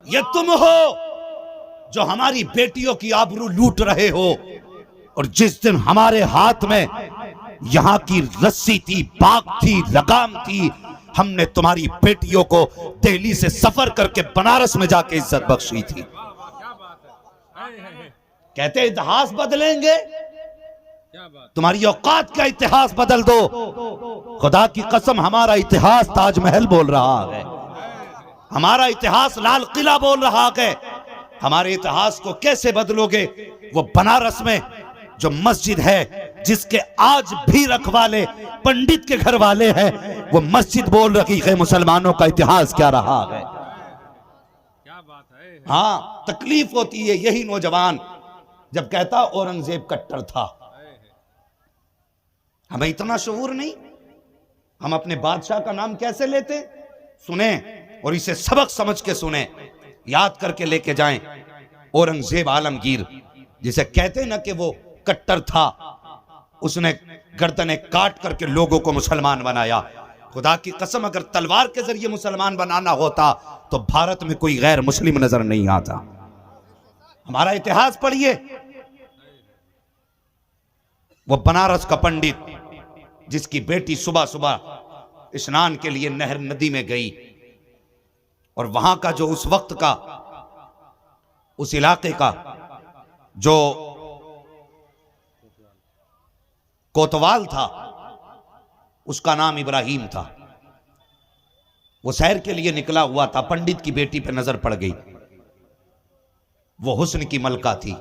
ये तुम हो जो हमारी बेटियों की आबरू लूट रहे हो। और जिस दिन हमारे हाथ में यहां की रस्सी थी, बाग थी, लगाम थी, हमने तुम्हारी बेटियों को दिल्ली से सफर करके बनारस में जाके इज्जत बख्शी थी। कहते इतिहास बदलेंगे, तुम्हारी औकात का इतिहास बदल दो। खुदा की कसम हमारा इतिहास ताजमहल बोल रहा है, हमारा इतिहास लाल किला बोल रहा है। हमारे इतिहास को कैसे बदलोगे? वो बनारस में जो मस्जिद है जिसके आज भी रखवाले पंडित के घर वाले हैं, वो मस्जिद बोल रही है मुसलमानों का इतिहास क्या रहा है। क्या बात है। हाँ, तकलीफ होती है यही नौजवान जब कहता औरंगजेब कट्टर था। हमें इतना शऊर नहीं, हम अपने बादशाह का नाम कैसे लेते? सुने और इसे सबक समझ के सुने, याद करके लेके जाएं। औरंगजेब आलमगीर जिसे कहते ना कि वो कट्टर था, उसने गर्दनें काट करके लोगों को मुसलमान बनाया। खुदा की कसम अगर तलवार के जरिए मुसलमान बनाना होता तो भारत में कोई गैर मुस्लिम नजर नहीं आता। हमारा इतिहास पढ़िए। वो बनारस का पंडित जिसकी बेटी सुबह सुबह स्नान के लिए नहर नदी में गई, और वहां का जो उस वक्त का उस इलाके का जो कोतवाल था उसका नाम इब्राहिम था। वो सैर के लिए निकला हुआ था, पंडित की बेटी पे नजर पड़ गई। वो हुस्न की मलका थी,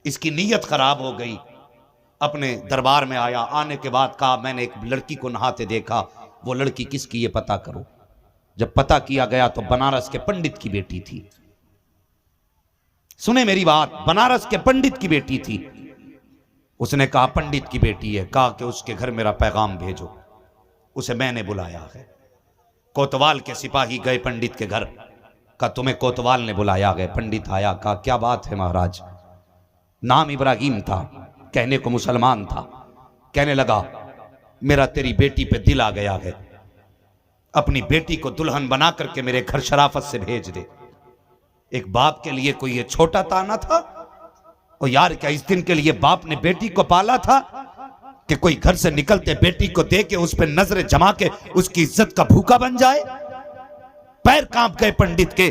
इसकी नीयत खराब हो गई। अपने दरबार में आया, आने के बाद कहा मैंने एक लड़की को नहाते देखा, वो लड़की किसकी ये पता करो। जब पता किया गया तो बनारस के पंडित की बेटी थी। सुने मेरी बात, बनारस के पंडित की बेटी थी। उसने कहा पंडित की बेटी है, कहा कि उसके घर मेरा पैगाम भेजो। उसे मैंने बुलाया है। कोतवाल के सिपाही गए पंडित के घर, कहा तुम्हें कोतवाल ने बुलाया है। पंडित आया, कहा क्या बात है महाराज। नाम इब्राहिम था, कहने को मुसलमान था। कहने लगा मेरा तेरी बेटी पे दिल आ गया है, अपनी बेटी को दुल्हन बना करके मेरे घर शराफत से भेज दे। एक बाप के लिए कोई ये छोटा ताना था? और यार क्या इस दिन के लिए बाप ने बेटी को पाला था कि कोई घर से निकलते बेटी को दे के उस पर नजरें जमा के उसकी इज्जत का भूखा बन जाए? पैर कांप गए पंडित के,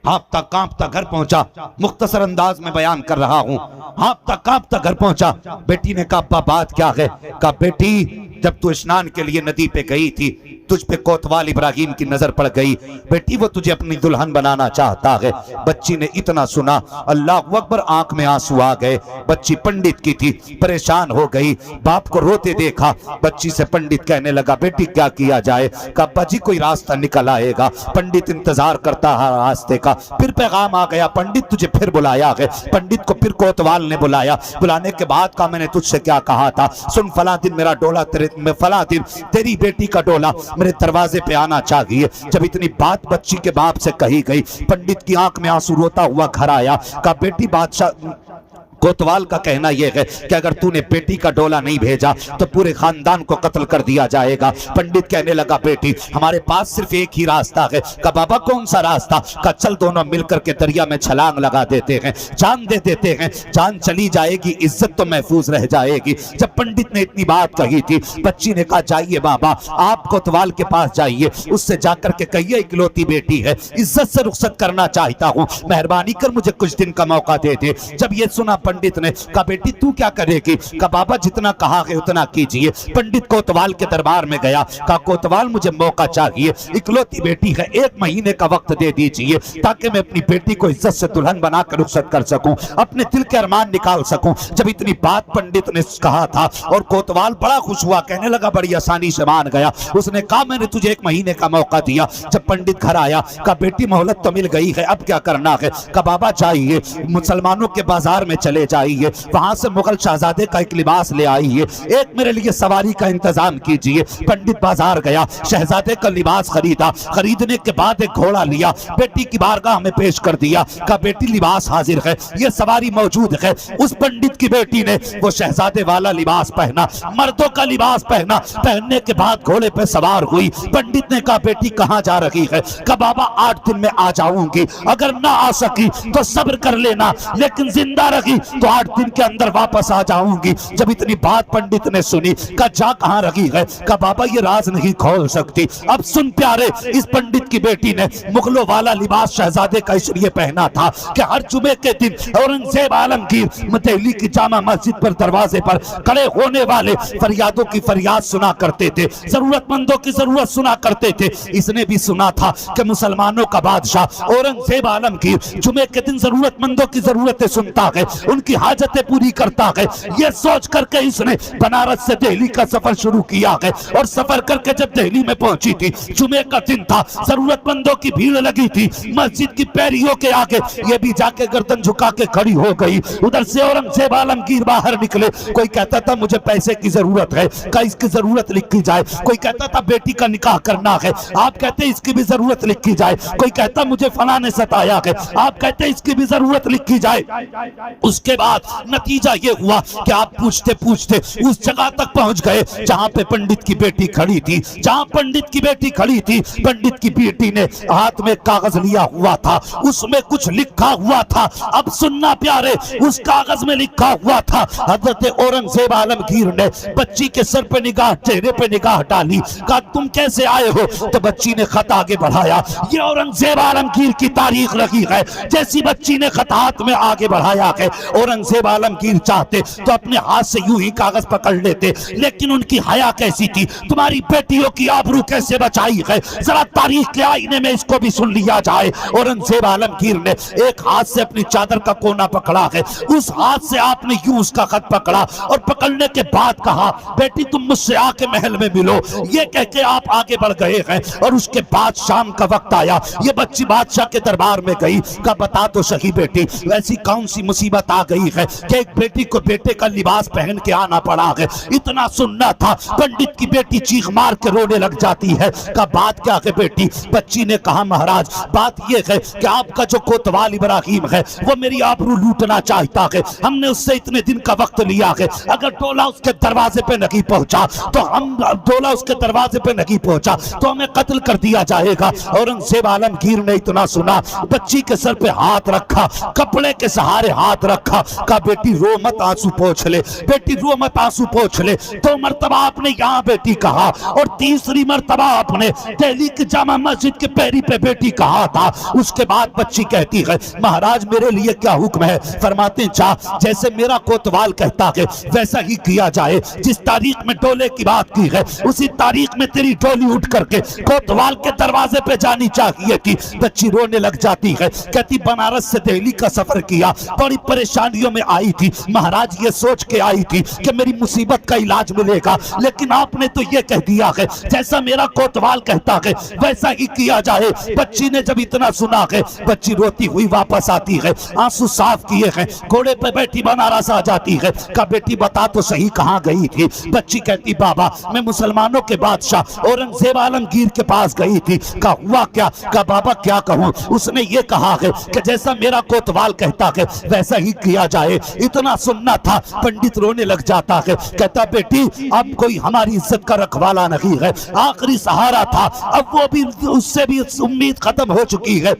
हाँफता कांपता घर पहुंचा। मुख्तसर अंदाज में बयान कर रहा हूं। हाँफता कांपता घर पहुंचा। बेटी ने कहा बात क्या है? कहा बेटी जब तू स्नान के लिए नदी पे गई थी, तुझ पे कोतवाल इब्राहिम की नजर पड़ गई। बेटी वो तुझे अपनी दुल्हन बनाना चाहता है। बच्ची ने इतना सुना, अल्लाह अकबर, आंख में आंसू आ गए। बच्ची पंडित की थी, परेशान हो गई। बाप को रोते देखा। बच्ची से पंडित कहने लगा बेटी क्या किया जाए? कहा अब्बा जी कोई रास्ता निकल आएगा। पंडित इंतजार करता है रास्ते का। फिर पैगाम आ गया, पंडित तुझे फिर बुलाया है। पंडित को फिर कोतवाल ने बुलाया। बुलाने के बाद कहा मैंने तुझसे क्या कहा था? सुन, फला दिन मेरा डोला फला दिन तेरी बेटी का डोला मेरे दरवाजे पे आना चाहिए। जब इतनी बात बच्ची के बाप से कही गई, पंडित की आंख में आंसू रोता हुआ घर आया। कहा बेटी बादशाह कोतवाल का कहना यह है कि अगर तूने बेटी का डोला नहीं भेजा तो पूरे खानदान को कत्ल कर दिया जाएगा। पंडित कहने लगा बेटी हमारे पास सिर्फ एक ही रास्ता है। कहा बाबा कौन सा रास्ता? कहा चल दोनों मिलकर के दरिया में छलांग लगा देते हैं, जान दे देते हैं। जान चली जाएगी, इज्जत तो महफूज रह जाएगी। जब पंडित ने इतनी बात कही थी, बच्ची ने कहा जाइए बाबा, आप कोतवाल के पास जाइए, उससे जाकर के कहिए इकलौती बेटी है, इज्जत से रुखसत करना चाहता हूँ, मेहरबानी कर मुझे कुछ दिन का मौका दे दे। जब ये सुना पंडित ने कहा बेटी तू क्या करेगी? कहा बाबा जितना कहा है उतना कीजिए। पंडित कोतवाल के दरबार में गया। कहा कोतवाल मुझे मौका चाहिए, इकलौती बेटी है, 1 महीने का वक्त दे दीजिए ताकि मैं अपनी बेटी को इज्जत से दुल्हन बनाकर रुखसत कर सकूं, अपने दिल के अरमान निकाल सकूं। जब इतनी बात पंडित ने कहा था और कोतवाल बड़ा खुश हुआ, कहने लगा बड़ी आसानी से मान गया। उसने कहा मैंने तुझे 1 महीने का मौका दिया। जब पंडित घर आया, कहा बेटी मोहलत तो मिल गई है, अब क्या करना है? कहा बाबा चाहिए मुसलमानों के बाजार में चले ले जाइए, वहां से मुगल शहजादे का एक लिबास ले आइए, एक मेरे लिए सवारी का इंतजाम कीजिए। पंडित बाजार गया, शहजादे का लिबास खरीदा, खरीदने के बाद एक घोड़ा लिया, बेटी की बारगाह में पेश कर दिया, कहा बेटी लिबास हाजिर है, ये सवारी मौजूद है। उस पंडित की बेटी ने वो शहजादे वाला लिबास पहना, मर्दों का लिबास पहना, पहनने के बाद घोड़े पे सवार हुई। पंडित ने कहा बेटी कहां जा रही है? कहा बाबा 8 दिन में आ जाऊंगी, अगर ना आ सकी तो सब्र कर लेना, लेकिन जिंदा रही तो 8 दिन के अंदर वापस आ जाऊंगी। जब इतनी बात पंडित ने सुनी, कहा जा कहां रही है? कहा बाबा ये राज नहीं खोल सकती। अब सुन प्यारे, इस पंडित की बेटी ने मुगलों वाला लिबास शहजादे का इसलिए पहना था कि हर जुमे के दिन औरंगजेब आलमगीर दिल्ली की जामा मस्जिद पर दरवाजे पर खड़े होने वाले फरियादों की फरियाद सुना करते थे, जरूरतमंदों की जरूरत सुना करते थे। इसने भी सुना था कि मुसलमानों का बादशाह औरंगजेब आलमगीर जुमे के दिन जरूरतमंदों की जरूरतें सुनता है, उनकी हाजतें पूरी करता है। यह सोच करके इसने बनारस से दिल्ली का सफर शुरू किया है, और सफर करके जब दिल्ली में पहुंची थी, जुमे का दिन था, जरूरतमंदों की भीड़ लगी थी मस्जिद की पैरियों के आगे, ये भी जाके गर्दन झुका के खड़ी हो गई। उधर से औरंगजेब आलमगीर बाहर निकले, कोई कहता था मुझे पैसे की जरूरत है, का इसकी जरूरत लिखी जाए, कोई कहता था बेटी का निकाह करना है, आप कहते इसकी भी जरूरत लिखी जाए, कोई कहता मुझे फला ने सताया है, आप कहते इसकी भी जरूरत लिखी जाए। उसके बाद नतीजा ये हुआ कि आप पूछते पूछते उस जगह तक पहुंच गए जहां पे पंडित की बेटी खड़ी थी। जहां पंडित की बेटी खड़ी थी, पंडित की बेटी ने हाथ में कागज लिया हुआ था, उसमें कुछ लिखा हुआ था। अब सुनना प्यारे, उस कागज में लिखा हुआ था, हजरत औरंगजेब आलमगीर ने बच्ची के सर पे निगाह, चेहरे पे निगाह डाली, कहा तुम कैसे आए हो? तो बच्ची ने खत आगे बढ़ाया। ये औरंगजेब आलमगीर की तारीख रही है, जैसी बच्ची ने खत हाथ में आगे बढ़ाया है, औरंगजेब आलमगीर चाहते तो अपने हाथ से यूं ही कागज पकड़ लेते, लेकिन उनकी हया कैसी थी, तुम्हारी बेटियों की आबरू कैसे बचाई है, जरा तारीख के आईने में इसको भी सुन लिया जाए। औरंगजेब आलमगीर ने एक हाथ से अपनी चादर का कोना पकड़ा है, उस हाथ से आपने यूं उसका खत पकड़ा, और पकड़ने के बाद कहा बेटी तुम मुझसे आके महल में मिलो। ये कह के आप आगे बढ़ गए हैं, और उसके बाद शाम का वक्त आया, ये बच्ची बादशाह के दरबार में गई, कहा बता तो सही बेटी वैसी कौन सी मुसीबत आ गई है कि एक बेटी को बेटे का लिबास पहन के आना पड़ा है। इतना सुनना था, पंडित की बेटी चीख मार के रोने लग जाती है। कहा बात क्या है बेटी? बच्ची ने कहा महाराज बात यह है कि आपका जो कोतवाल इब्राहिम है वो मेरी आबरू लूटना चाहता है, हमने उससे इतने दिन का वक्त लिया है, अगर डोला उसके दरवाजे पे नहीं पहुंचा तो हमें कत्ल कर दिया जाएगा। औरंगजेब आलमगीर ने इतना सुना, बच्ची के सर पे हाथ रखा, कपड़े के सहारे हाथ रखा, कहा बेटी रो मत, आंसू पोंछ ले, बेटी रो मत, आंसू पोंछ ले। 2 मरतबा आपने यहाँ बेटी कहा, और तीसरी मरतबा आपने दिल्ली की जामा मस्जिद के पैरी पे बेटी कहा था। उसके बाद बच्ची कहती है महाराज मेरे लिए क्या हुक्म है? फरमाते जा जैसे मेरा कोतवाल कहता है वैसा ही किया जाए, जिस तारीख में डोले की बात की है उसी तारीख में तेरी डोली उठ करके कोतवाल के दरवाजे पे जानी चाहिए थी। बच्ची रोने लग जाती है, कहती बनारस से दिल्ली का सफर किया, बड़ी परेशानियों में आई थी महाराज, ये सोच के आई थी कि मेरी मुसीबत का इलाज मिलेगा, लेकिन आपने तो ये कह दिया है जैसा मेरा कोतवाल कहता है वैसा ही किया जाए। बच्ची ने जब इतना सुना है, बच्ची रोती हुई वापस आती है, आंसू साफ किए हैं, घोड़े पे बैठी बनारस आ जाती है। कहा बेटी बता तो सही कहां गई थी? बच्ची कहती बाबा मैं मुसलमानों के बादशाह औरंगजेब आलमगीर के पास गई थी। कहा हुआ क्या? कहा बाबा क्या कहूं, उसने ये कहा है कि जैसा मेरा कोतवाल कहता है वैसा ही किया जाए। इतना सुनना था, पंडित रोने लग जाता है, कहता बेटी अब कोई हमारी इज्जत का रखवाला नहीं है, आखिरी सहारा था, अब वो भी, उससे भी उम्मीद खत्म हो चुकी है।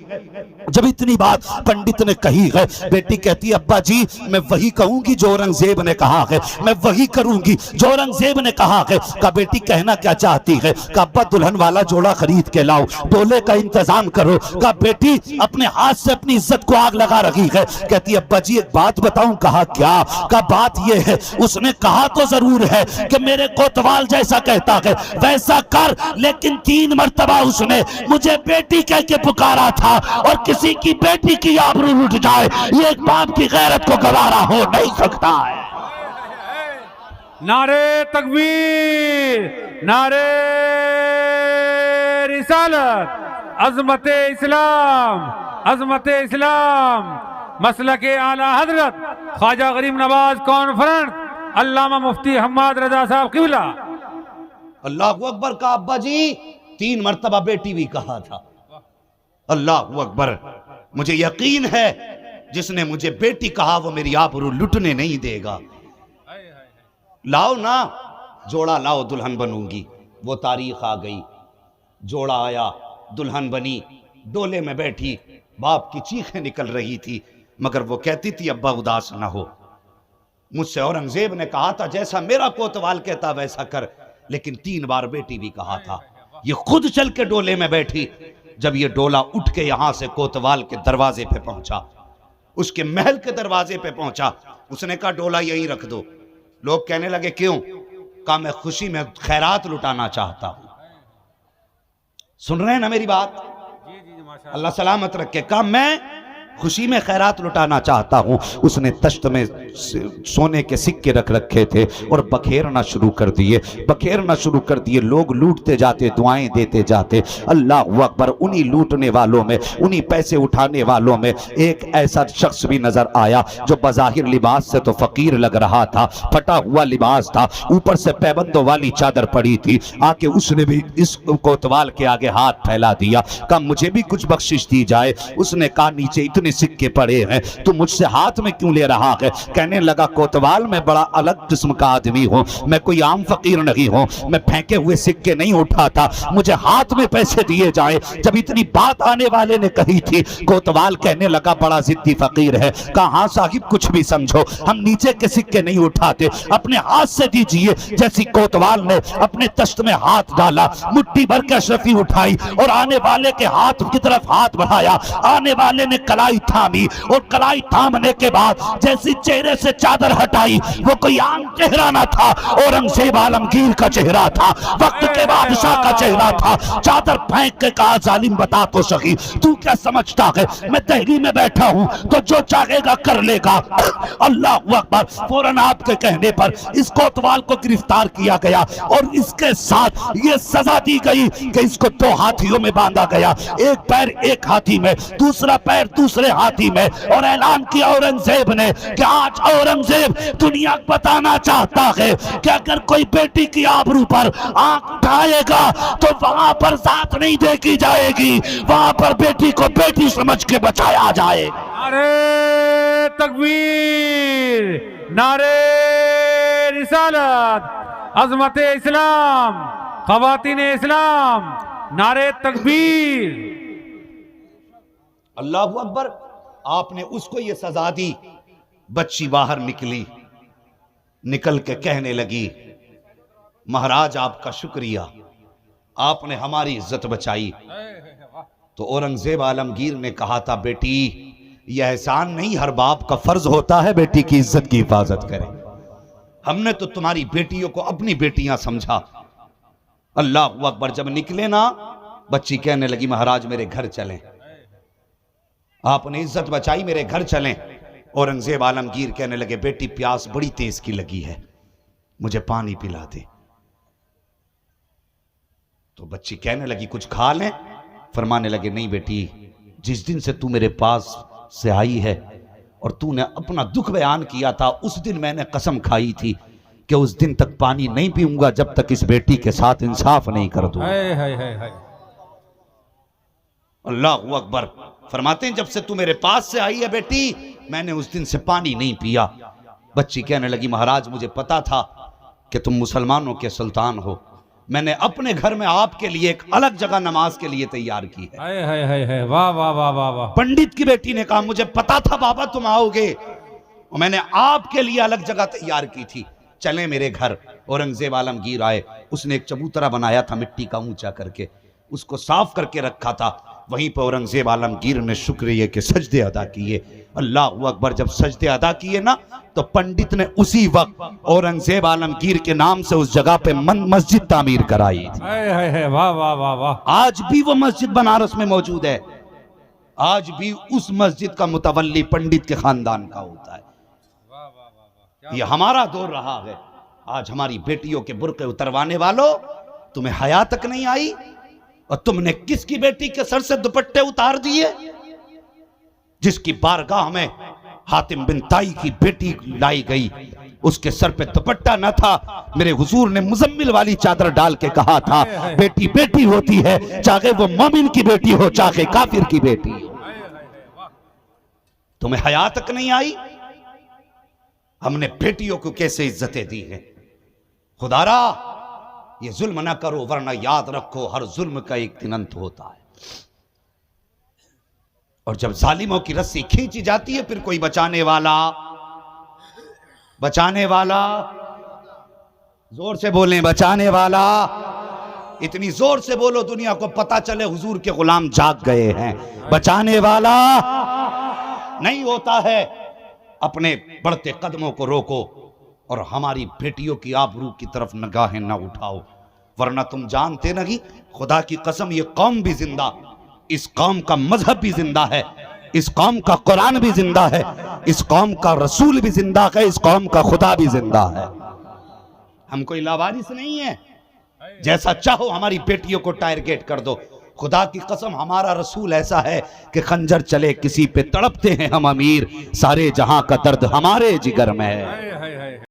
जब इतनी बात पंडित ने कही है, बेटी कहती अब्बा जी मैं वही कहूंगी जो औरंगजेब ने कहा है, मैं वही करूंगी जो औरंगजेब ने कहा है। कहा बेटी कहना क्या चाहती है? कहा अब्बा दुल्हन वाला जोड़ा खरीद के लाओ, डोले का इंतजाम करो। कहा बेटी अपने हाथ से अपनी इज्जत को आग लगा रही है। कहती अब्बा जी एक बात बताऊं। कहा क्या? कहा बात यह है, उसने कहा तो जरूर है कि मेरे कोतवाल जैसा कहता है वैसा कर, लेकिन 3 मरतबा उसने मुझे बेटी कह के पुकारा था, और किसी की बेटी की आबरू उठ जाए ये एक बाप की गैरत को गवारा हो नहीं सकता है। नारे तकबीर, नारे रिसालत, अजमत इस्लाम, अजमत इस्लाम, मसलक आला हजरत ख्वाजा गरीब नवाज कॉन्फ्रेंस अल्लामा मुफ्ती हम्माद रजा साहब किबला। अल्लाह अकबर का अब्बा जी 3 मरतबा बेटी भी कहा था। अल्लाह अकबर, मुझे यकीन है जिसने मुझे बेटी कहा वो मेरी आबरू लुटने नहीं देगा। लाओ ना जोड़ा, लाओ दुल्हन बनूंगी। वो तारीख आ गई, जोड़ा आया, दुल्हन बनी, डोले में बैठी, बाप की चीखें निकल रही थी, मगर वो कहती थी अब्बा उदास ना हो। मुझसे औरंगजेब ने कहा था जैसा मेरा कोतवाल कहता वैसा कर, लेकिन 3 बार बेटी भी कहा था। ये खुद चल के डोले में बैठी। जब ये डोला उठ के यहां से कोतवाल के दरवाजे पे पहुंचा, उसके महल के दरवाजे पे पहुंचा, उसने कहा डोला यहीं रख दो। लोग कहने लगे क्यों? कहा मैं खुशी में खैरात लुटाना चाहता हूं। सुन रहे हैं ना मेरी बात? अल्लाह सलामत रखे। कहा मैं खुशी में खैरात लुटाना चाहता हूं। उसने तश्त में सोने के सिक्के रख रखे थे और बखेरना शुरू कर दिए, बखेरना शुरू कर दिए। लोग लूटते जाते, दुआएं देते जाते। अल्लाह अकबर, उन्हीं लूटने वालों में, उन्हीं पैसे उठाने वालों में एक ऐसा शख्स भी नजर आया जो बज़ाहिर लिबास से तो फकीर लग रहा था, फटा हुआ लिबास था, ऊपर से पैबंदों वाली चादर पड़ी थी। आके उसने भी इस कोतवाल के आगे हाथ फैला दिया। कहा मुझे भी कुछ बख्शिश दी जाए। उसने कहा नीचे इतने सिक्के पड़े हैं, तू मुझसे हाथ में क्यों ले रहा है? कहने लगा कोतवाल मैं बड़ा अलग किस्म का आदमी हूं, मैं कोई आम फकीर नहीं हूं, मैं फेंके हुए सिक्के नहीं उठाता, मुझे हाथ में पैसे दिए जाए। जब इतनी बात आने वाले ने कही थी, कोतवाल कहने लगा बड़ा जिद्दी फकीर है। कहा हाँ साहिब कुछ भी समझो, हम नीचे के सिक्के नहीं उठाते, अपने हाथ से दीजिए। जैसी कोतवाल ने अपने तश्त में हाथ डाला, मुट्ठी भर के अशरफी उठाई और आने वाले के हाथ की तरफ हाथ बढ़ाया। आने वाले ने कलाई थामी और कलाई थामने के बाद जैसी चेहरे से चादर हटाई, वो कोई आम चेहरा ना था, औरंगजेब आलमगीर का चेहरा था, वक्त के बादशाह का चेहरा था। चादर फेंक के कहा जालिम बता तो सही तू क्या समझता है, मैं दिल्ली में बैठा हूं तो जो चाहेगा कर लेगा। अल्लाह अकबर। फौरन आपके कहने पर इस कोतवाल को गिरफ्तार किया गया और इसके साथ ये सजा दी गई कि इसको 2 हाथियों में बांधा गया, एक पैर एक हाथी में, दूसरा पैर दूसरे हाथी में। और ऐलान किया औरंगजेब ने कि आज औरंगजेब दुनिया को बताना चाहता है कि अगर कोई बेटी की आबरू पर आंख उठाएगा तो वहां पर जात नहीं देखी जाएगी, वहां पर बेटी को बेटी समझ के बचाया जाए। नारे तकबीर, नारे रिसालत, अजमत इस्लाम, खवातीन इस्लाम, नारे तकबीर। अल्लाह अकबर। आपने उसको ये सजा दी। बच्ची बाहर निकली, निकल के कहने लगी महाराज आपका शुक्रिया, आपने हमारी इज्जत बचाई। तो औरंगजेब आलमगीर ने कहा था बेटी यह एहसान नहीं, हर बाप का फर्ज होता है बेटी की इज्जत की हिफाजत करे। हमने तो तुम्हारी बेटियों को अपनी बेटियां समझा। अल्लाह अकबर। जब निकले ना, बच्ची कहने लगी महाराज मेरे घर चलें, आपने इज्जत बचाई, मेरे घर चलें। औरंगजेब आलमगीर कहने लगे बेटी प्यास बड़ी तेज की लगी है, मुझे पानी पिला दे। तो बच्ची कहने लगी कुछ खा लें। फरमाने लगे नहीं बेटी, जिस दिन से तू मेरे पास से आई है और तूने अपना दुख बयान किया था, उस दिन मैंने कसम खाई थी कि उस दिन तक पानी नहीं पीऊंगा जब तक इस बेटी के साथ इंसाफ नहीं कर दूं। अल्लाह अकबर। फरमाते हैं जब से तू मेरे पास से आई है बेटी, मैंने उस दिन से पानी नहीं पिया। बच्ची कहने लगी महाराज मुझे पता था कि तुम मुसलमानों के सुल्तान हो, मैंने अपने घर में आपके लिए एक अलग जगह नमाज के लिए तैयार की है। वाह वाह वाह वाह वाह। पंडित की बेटी ने कहा मुझे पता था बाबा तुम आओगे, और मैंने आपके लिए अलग जगह तैयार की थी, चले मेरे घर। औरंगजेब आलमगीर आए, उसने एक चबूतरा बनाया था मिट्टी का ऊंचा करके, उसको साफ करके रखा था। वहीं पर औरंगजेब आलमगीर ने शुक्रिया के सजदे अदा किए। अल्लाह अकबर। जब सजदे अदा किए ना, तो पंडित ने उसी वक्त औरंगजेब आलमगीर के नाम से उस जगह पे मस्जिद तामीर कराई थी। वाह वाह वाह वाह। आज भी वो मस्जिद बनारस में मौजूद है, आज भी उस मस्जिद का मुतवल्ली पंडित के खानदान का होता है। ये हमारा दौर रहा है। आज हमारी बेटियों के बुर्के उतरवाने वालों, तुम्हें हया तक नहीं आई, और तुमने किसकी बेटी के सर से दुपट्टे उतार दिए? जिसकी बारगाह में हातिम बिन ताई की बेटी लाई गई, उसके सर पे दुपट्टा न था। मेरे हुजूर ने मुजम्मिल वाली चादर डाल के कहा था, बेटी बेटी होती है, चाहे वो मोमिन की बेटी हो, चाहे काफिर की बेटी हो। तुम्हें हया तक नहीं आई? हमने बेटियों को कैसे इज्जतें दी हैं। खुदारा ये जुल्म ना करो, वरना याद रखो हर जुल्म का एक दिन अंत होता है। और जब जालिमों की रस्सी खींची जाती है, फिर कोई बचाने वाला जोर से बोलें, बचाने वाला, इतनी जोर से बोलो दुनिया को पता चले हुजूर के गुलाम जाग गए हैं। बचाने वाला नहीं होता है। अपने बढ़ते कदमों को रोको और हमारी बेटियों की आबरू की तरफ निगाहें न उठाओ, वरना तुम जानते नहीं, खुदा की कसम ये कौम भी जिंदा, इस कौम का मजहब भी जिंदा है, इस कौम का कुरान भी जिंदा है, इस कौम का रसूल भी जिंदा है, इस कौम का खुदा भी जिंदा है। हम कोई लावारिस नहीं है। जैसा चाहो हमारी बेटियों को टारगेट कर दो। खुदा की कसम हमारा रसूल ऐसा है कि खंजर चले किसी पे तड़पते हैं हम अमीर, सारे जहां का दर्द हमारे जिगर में है।